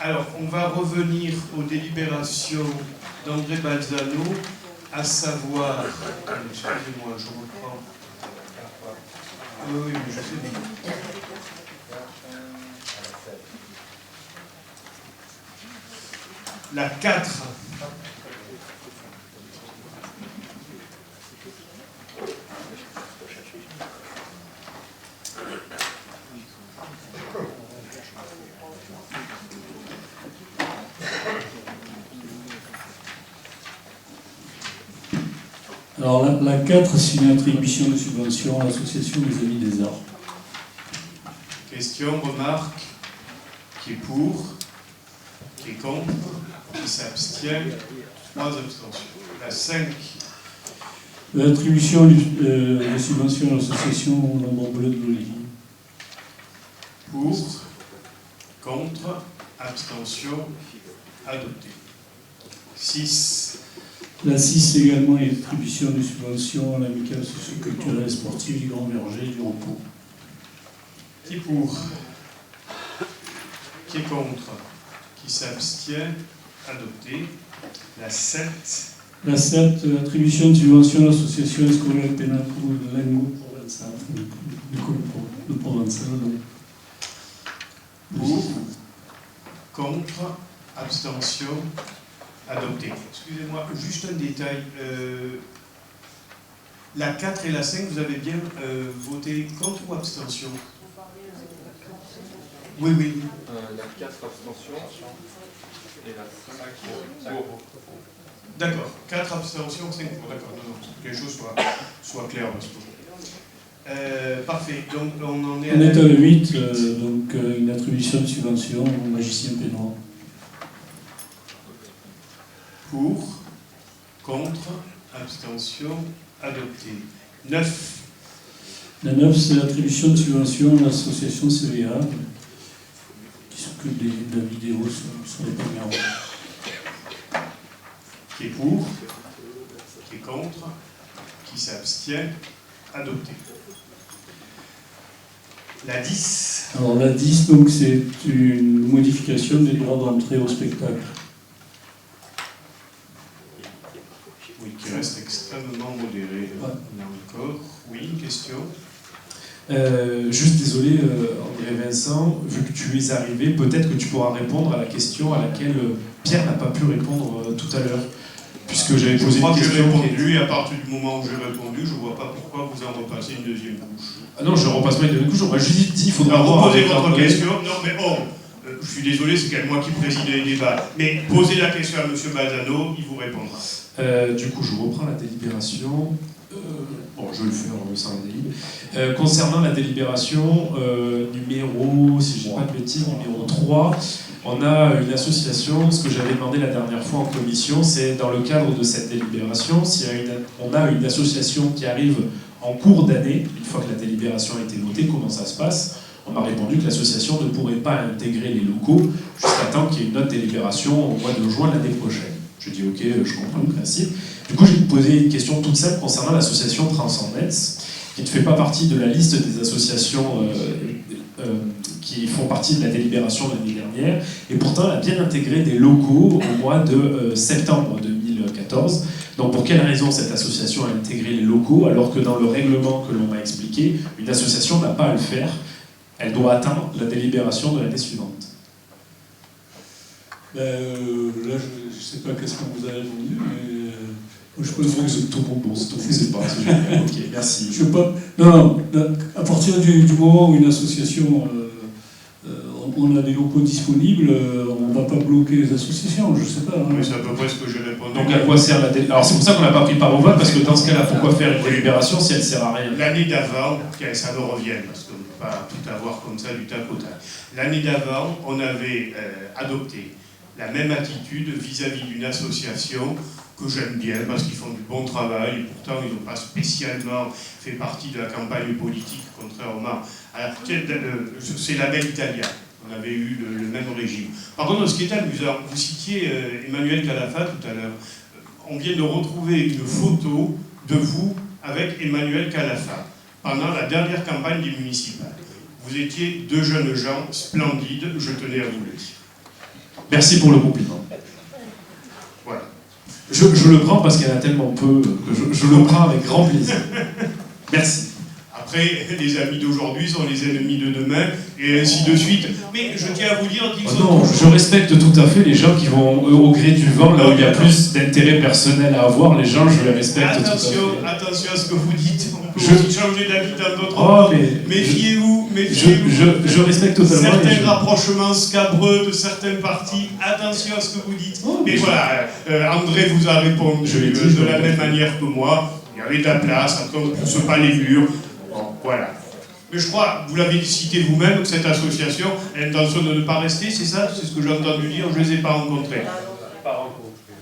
Alors, on va revenir aux délibérations d'André Balzano, à savoir... Excusez-moi, je reprends. Oui, mais je sais bien. La 4. Alors la 4, c'est une attribution de subvention à l'association des Amis des Arts. Question, remarque, qui est pour, qui est contre, qui s'abstient, 3 abstentions. La 5. L'attribution de subvention à l'association L'Ombre Bleue de l'Olivier. Pour, contre, abstention, adopté. 6. La 6, c'est également une attribution de subvention à l'amicale socio-culturelle et sportive du Grand Verger du Repos. Qui est pour? Qui est contre? Qui s'abstient? Adopté. La 7. La 7, attribution de subvention à l'association scolaire pénale de Lengo Provençal. De Provençal. Pour, contre, abstention, adopté. Excusez-moi, juste un détail. La 4 et la 5, vous avez bien voté contre ou abstention? Oui, oui. La 4 abstention et la 5 pour. D'accord. 4 abstentions, 5 pour. D'accord. Non, que les choses soient claires. Parfait. Donc, on en est à... On est à la 8, donc une attribution de subvention au magicien pénois. Pour, contre, abstention, adopté. 9. La 9, c'est l'attribution de subvention à l'association CVA, qui s'occupe de la vidéo sur les premières heures. Qui est pour, qui est contre, qui s'abstient, adopté. La 10. Alors la 10, donc, c'est une modification des droits d'entrée au spectacle. Oui, qui reste extrêmement modéré. Ouais. Là encore. Oui, une question. Juste désolé, André Vincent, vu que tu es arrivé, peut-être que tu pourras répondre à la question à laquelle Pierre n'a pas pu répondre tout à l'heure. Puisque j'avais posé une question. J'ai répondu, et à partir du moment où j'ai répondu, je ne vois pas pourquoi vous en repassez une deuxième couche. Ah non, je ne repasse pas une deuxième couche, j'aurais juste dit il faudra Alors, voir. vous posez avec votre André. question. Non, mais je suis désolé, c'est quand même moi qui préside les débats. Mais posez la question à M. Balzano, il vous répondra. Du coup, je reprends la délibération. Bon, je vais le faire sans la délib. Concernant la délibération numéro, si je ne dis pas de bêtises, numéro 3, on a une association, ce que j'avais demandé la dernière fois en commission, c'est dans le cadre de cette délibération, si on a une association qui arrive en cours d'année, une fois que la délibération a été votée, comment ça se passe? On m'a répondu que l'association ne pourrait pas intégrer les locaux jusqu'à temps qu'il y ait une autre délibération au mois de juin l'année prochaine. Je dis ok, je comprends le principe. Du coup, j'ai posé une question toute simple concernant l'association Transcendence, qui ne fait pas partie de la liste des associations qui font partie de la délibération de l'année dernière, et pourtant elle a bien intégré des locaux au mois de septembre 2014. Donc pour quelle raison cette association a intégré les locaux, alors que dans le règlement que l'on m'a expliqué, une association n'a pas à le faire, elle doit attendre la délibération de l'année suivante. Là, je ne sais pas qu'est-ce qu'on vous a répondu, mais je peux Tout le monde, bon, c'est tout, c'est pas, c'est génial. Ok, merci. Je sais pas. Non, à partir du moment où une association, on a des locaux disponibles, on ne va pas bloquer les associations, je ne sais pas. Hein. Oui, c'est à peu près ce que je réponds. Donc à quoi sert la délibération? Alors c'est pour ça qu'on n'a pas pris part au vote, parce que dans ce cas-là, pourquoi faire une délibération si elle ne sert à rien? L'année d'avant, ça me revient, parce qu'on ne peut pas tout avoir comme ça du tac au tac. L'année d'avant, on avait adopté la même attitude vis-à-vis d'une association que j'aime bien parce qu'ils font du bon travail et pourtant ils n'ont pas spécialement fait partie de la campagne politique, contrairement à c'est la belle Italia. On avait eu le même régime. Par contre, ce qui est amusant, vous citiez Emmanuel Calafa tout à l'heure. On vient de retrouver une photo de vous avec Emmanuel Calafa pendant la dernière campagne des municipales. Vous étiez deux jeunes gens splendides, je tenais à vous le dire. Merci pour le compliment. Voilà. Je le prends parce qu'il y en a tellement peu que je le prends avec grand plaisir. Merci. Après, les amis d'aujourd'hui sont les ennemis de demain, et ainsi de suite. Mais je tiens à vous dire qu'ils sont Non, toujours... je respecte tout à fait les gens qui vont au gré du vent, là où il y a plus d'intérêt personnel à avoir. Les gens, je les respecte tout à fait. Attention à ce que vous dites. On peut Je- aussi changer d'avis dans d'autres Oh, moments. mais Méfiez-vous, méfiez-vous. je respecte totalement. Certains rapprochements scabreux de certaines parties, attention à ce que vous dites. Oh, Mais mais voilà, André vous a répondu Je l'ai dit, de la même manière que moi. Il y avait de la place, après on ne pousse pas les murs. Bon, voilà. Mais je crois, vous l'avez cité vous-même, que cette association a l'intention de ne pas rester, c'est ça? C'est ce que j'ai entendu dire, je ne les ai pas rencontrés.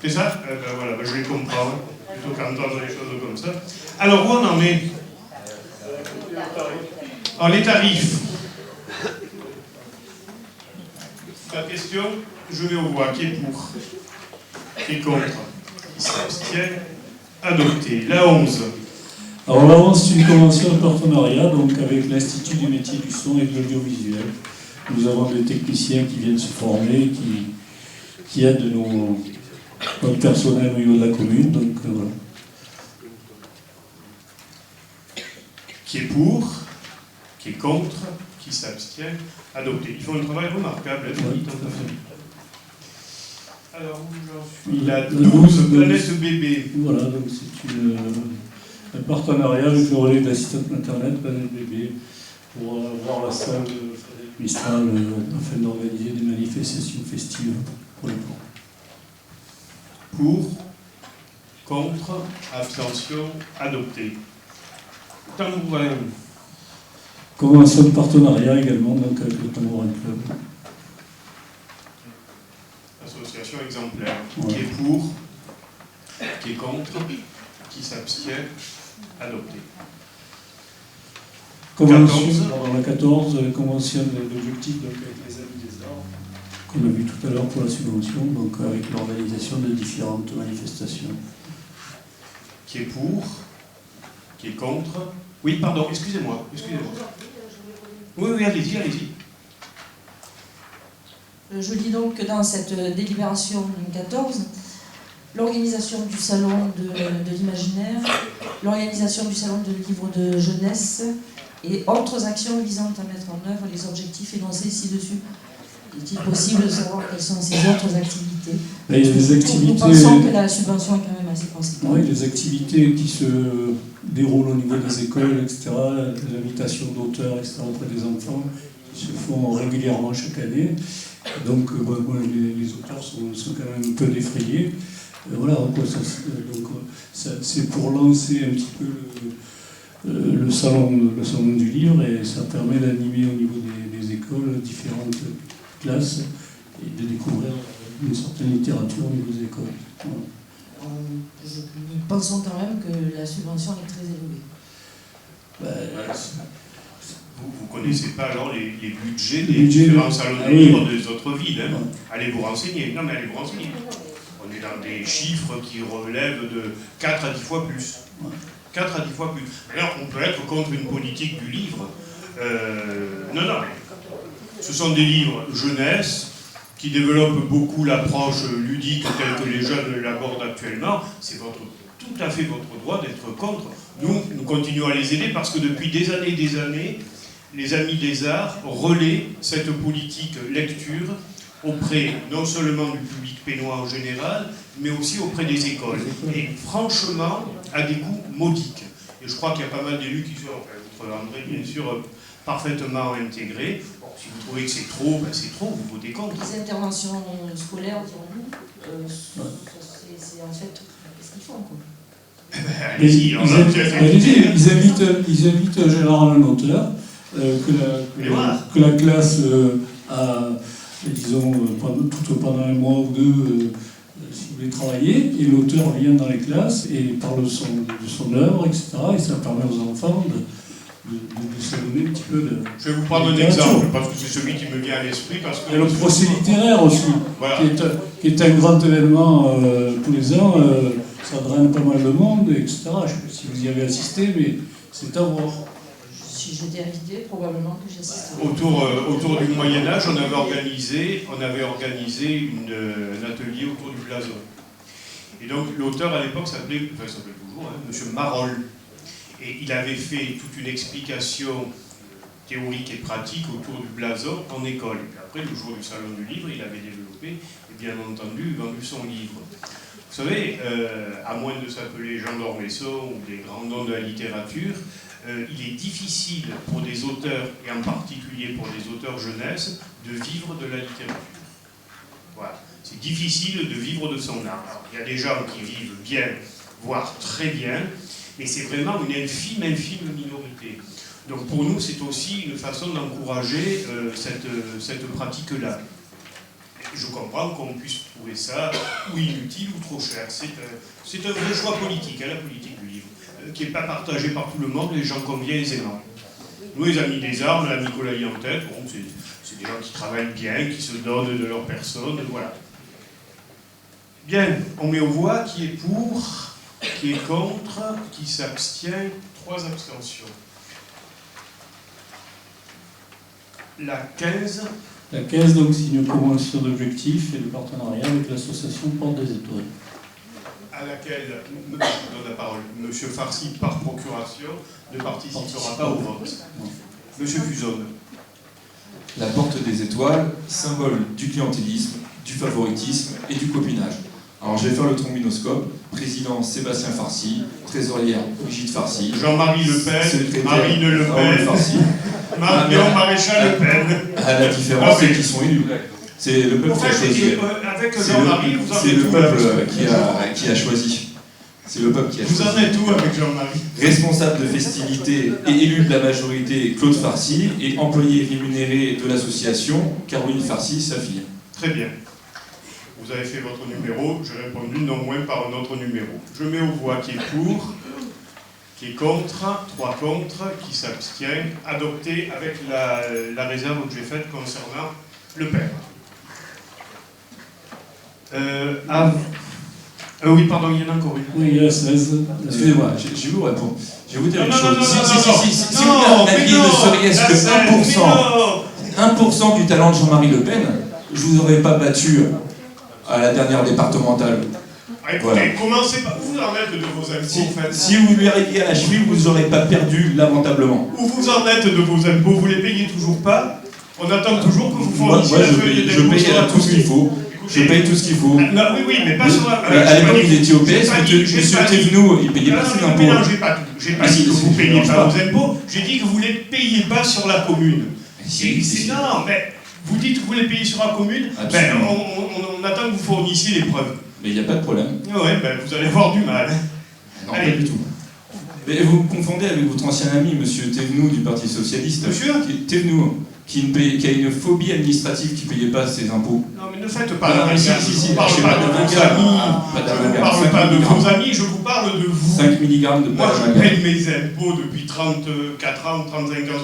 C'est ça? Voilà, je les comprends, plutôt qu'entendre les choses comme ça. Alors, où on en est? Alors, les tarifs. La question, je mets aux voix. Qui est pour? Qui est contre? Qui s'abstient? Adopté. La 11. Alors là, c'est une convention de partenariat donc avec l'Institut du métier du son et de l'audiovisuel. Nous avons des techniciens qui viennent se former, qui aident notre personnel au niveau de la commune. Donc voilà. Qui est pour? Qui est contre? Qui s'abstient? Adopté. Ils font un travail remarquable. Oui, tout à fait. Alors, où j'en suis? La 12, 12, Planète Bébé. Voilà, donc c'est un partenariat avec le relais d'assistante maternelle Planète Bébé pour avoir la salle de Frédéric Mistral afin d'organiser des manifestations festives pour les parents. Pour, contre, abstention, adopté. Tambourin. Convention de partenariat également donc avec le Tambourin Club. Association exemplaire. Ouais. Qui est pour, qui est contre, qui s'abstient, adopté. Convention, 14. pardon, la 14, convention de l'objectif donc, avec les Amis des Arts, qu'on a vu tout à l'heure pour la subvention, donc avec l'organisation de différentes manifestations. Qui est pour, qui est contre. Oui, pardon, excusez-moi. Oui, allez-y. Je dis donc que dans cette délibération 14, l'organisation du salon de l'imaginaire, l'organisation du salon de livres de jeunesse et autres actions visant à mettre en œuvre les objectifs énoncés ci-dessus. Est-il possible de savoir quelles sont ces autres activités? Là, il y a des activités. Nous pensons que la subvention est quand même assez conséquente. Oui, des activités qui se déroulent au niveau des écoles, etc., l'invitation d'auteurs, etc., auprès des enfants, qui se font régulièrement chaque année. Donc, les auteurs sont quand même un peu défrayés. Voilà, c'est pour lancer un petit peu le salon du livre, et ça permet d'animer au niveau des écoles différentes classes et de découvrir une certaine littérature au niveau des écoles. Voilà. Nous pensons quand même que la subvention est très élevée. Vous ne connaissez pas alors les budgets Les des budgets, différents salons de oui. livres des autres villes. Hein. Ouais. Allez vous renseigner. Non, mais allez vous renseigner. On est dans des chiffres qui relèvent de 4 à 10 fois plus. Ouais. 4 à 10 fois plus. Alors, on peut être contre une politique du livre. Non. Ce sont des livres jeunesse qui développent beaucoup l'approche ludique telle que les jeunes l'abordent actuellement. C'est tout à fait votre droit d'être contre. Nous continuons à les aider parce que depuis des années, les Amis des Arts relaient cette politique lecture auprès non seulement du public pénois en général, mais aussi auprès des écoles. Et franchement, à des coûts modiques. Et je crois qu'il y a pas mal d'élus qui sont, enfin, André bien sûr, parfaitement intégrés. Bon, si vous trouvez que c'est trop, ben c'est trop, vous votez contre. Les interventions scolaires, dirons-nous, c'est en fait qu'est-ce qu'ils font, quoi. Allez-y, Ils invitent Gérard Lenoteur, que la classe a, disons, pendant un mois ou deux, si vous voulez travailler, et l'auteur vient dans les classes et parle de son œuvre, etc. Et ça permet aux enfants de s'adonner un petit peu de... Je vais vous prendre un exemple, parce que c'est celui qui me vient à l'esprit. Il y a le procès littéraire aussi, voilà. qui est un grand événement tous les ans. Ça draine pas mal de monde, etc. Je ne sais pas si vous y avez assisté, mais c'est à voir. Si si j'étais invitée, probablement que j'y assisterais. Autour du Moyen-Âge, on avait organisé un atelier autour du blason. Et donc l'auteur à l'époque s'appelait toujours, M. Marolles. Et il avait fait toute une explication théorique et pratique autour du blason en école. Et puis après, le jour du Salon du Livre, il avait développé et bien entendu vendu son livre. Vous savez, à moins de s'appeler Jean d'Ormesson ou des grands noms de la littérature, il est difficile pour des auteurs, et en particulier pour des auteurs jeunesse, de vivre de la littérature. Voilà. C'est difficile de vivre de son art. Alors, il y a des gens qui vivent bien, voire très bien, mais c'est vraiment une infime minorité. Donc pour nous, c'est aussi une façon d'encourager cette pratique-là. Je comprends qu'on puisse trouver ça ou inutile ou trop cher. C'est un vrai choix politique, la politique du livre, qui n'est pas partagé par tout le monde, les gens conviennent aisément. Nous, les Amis des Arts, la Nicolaï en tête, bon, c'est des gens qui travaillent bien, qui se donnent de leur personne, voilà. Bien, on met aux voix qui est pour, qui est contre, qui s'abstient, 3 abstentions. La 15. La 15 donc signe une convention d'objectifs et de partenariat avec l'association Porte des Étoiles. À laquelle je donne la parole. Monsieur Farcy, par procuration, ne participera pas au vote. Monsieur Fusone. La Porte des Étoiles, symbole du clientélisme, du favoritisme et du copinage. Alors je vais faire le trombinoscope. Président Sébastien Farcy, trésorière Brigitte Farcy, Jean-Marie Le Pen, Marine Le Pen, Farcy, Marion Maréchal Le Pen. À la différence, c'est qu'ils sont élus. C'est le peuple qui a choisi. Avec Jean-Marie, vous en êtes où? C'est le peuple qui a choisi. C'est le peuple qui a choisi. Vous en êtes où avec Jean-Marie? Responsable de festivités et élu de la majorité, Claude Farcy, et employé rémunéré de l'association, Caroline Farcy, sa fille. Très bien. Vous avez fait votre numéro, j'ai répondu non moins par un autre numéro. Je mets aux voix qui est pour, qui est contre, 3 contre, qui s'abstient, adopté avec la réserve que j'ai faite concernant le père. Oui, pardon, il y en a encore une. Oui, il y a 16. Excusez-moi, je vais vous répondre. Je vais vous dire une chose. Si vous non, n'aviez ne serait-ce que 1% du talent de Jean-Marie Le Pen, je vous aurais pas battu à la dernière départementale. Écoutez, voilà. Commencez par où vous en êtes de vos impôts, en fait. Si vous lui arriviez à la cheville, vous n'aurez pas perdu lamentablement. Où vous en êtes de vos impôts? Vous les payez toujours pas? On attend toujours que vous fournissiez la feuille d'impôt. Je paye tout ce qu'il faut. Je paye tout ce qu'il faut. Non, oui, mais pas sur la... à l'époque, vous étiez au PS, monsieur Thévenoud, il ne payait pas ses impôts. Non, j'ai pas tout. J'ai pas dit que vous ne payez pas vos impôts, j'ai dit que vous ne les payez pas sur la commune. Non, mais vous dites que vous les payez sur la commune, ben, on attend que vous fournissiez les preuves. Mais il n'y a pas de problème. Oui, ben, vous allez avoir du mal. Non, pas du tout. Mais vous confondez avec votre ancien ami, monsieur Thévenoud du Parti Socialiste. Monsieur Thévenoud, qui a une phobie administrative qui ne payait pas ses impôts. Non, mais ne faites pas la si, je ne parle pas de vos amis. Je ne parle pas de vos amis, je vous parle de vous. 5 mg de Moi, je paye mes impôts depuis 34 ans, 35 ans.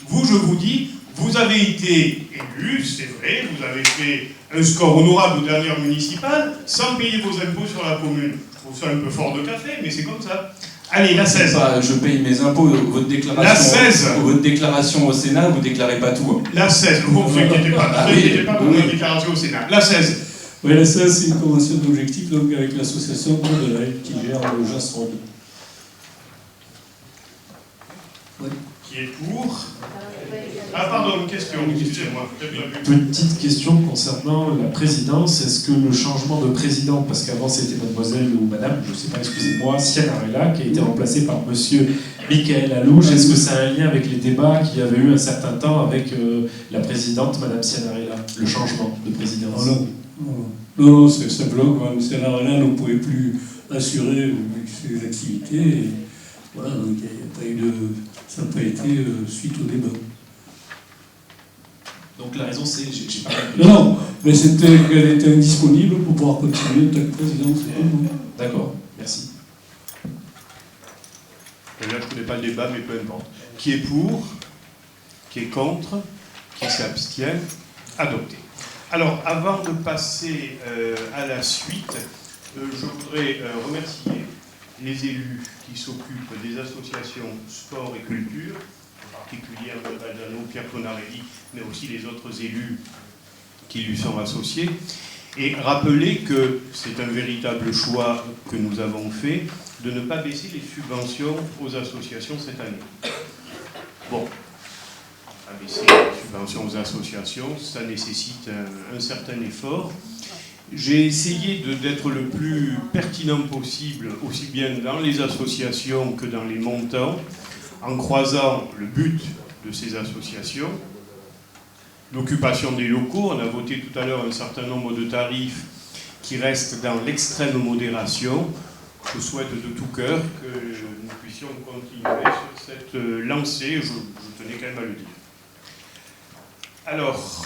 Vous, je vous dis, vous avez été élu, c'est vrai, vous avez fait un score honorable aux dernières municipales, sans payer vos impôts sur la commune. Je trouve ça un peu fort de café, mais c'est comme ça. Allez, la 16. Je paye mes impôts, votre déclaration, la 16. Votre déclaration au Sénat, vous ne déclarez pas tout. La 16, vous ne vous inquiétez pas, pour votre déclaration au Sénat. La 16. Oui, la 16, c'est une convention d'objectifs donc avec l'association qui gère le Jasrod. Oui. Qui est pour? Ah pardon, une question, excusez-moi. Petite question concernant la présidence. Est-ce que le changement de président, parce qu'avant c'était mademoiselle ou madame, je ne sais pas, excusez-moi, Cianarella, qui a été remplacée par monsieur Michael Allouche, est-ce que ça a un lien avec les débats qu'il y avait eu un certain temps avec la présidente, madame Cianarella, le changement de présidence? Non, c'est simplement que madame Cianarella ne pouvait plus assurer ses activités. Et voilà, donc il n'y a pas eu de... Ça n'a pas été suite au débat. Donc la raison c'est... j'ai pas... Non, mais c'était qu'elle était indisponible pour pouvoir continuer en tant que présidente. D'accord, merci. Là, je ne connais pas le débat, mais peu importe. Qui est pour? Qui est contre? Qui s'abstient? Adopté. Alors, avant de passer à la suite, je voudrais remercier les élus qui s'occupent des associations sport et culture, en particulier André Balzano, Pierre Conarelli, mais aussi les autres élus qui lui sont associés. Et rappeler que c'est un véritable choix que nous avons fait de ne pas baisser les subventions aux associations cette année. Bon, baisser les subventions aux associations, ça nécessite un certain effort. J'ai essayé d'être le plus pertinent possible, aussi bien dans les associations que dans les montants, en croisant le but de ces associations, l'occupation des locaux. On a voté tout à l'heure un certain nombre de tarifs qui restent dans l'extrême modération. Je souhaite de tout cœur que nous puissions continuer sur cette lancée, je tenais quand même à le dire. Alors,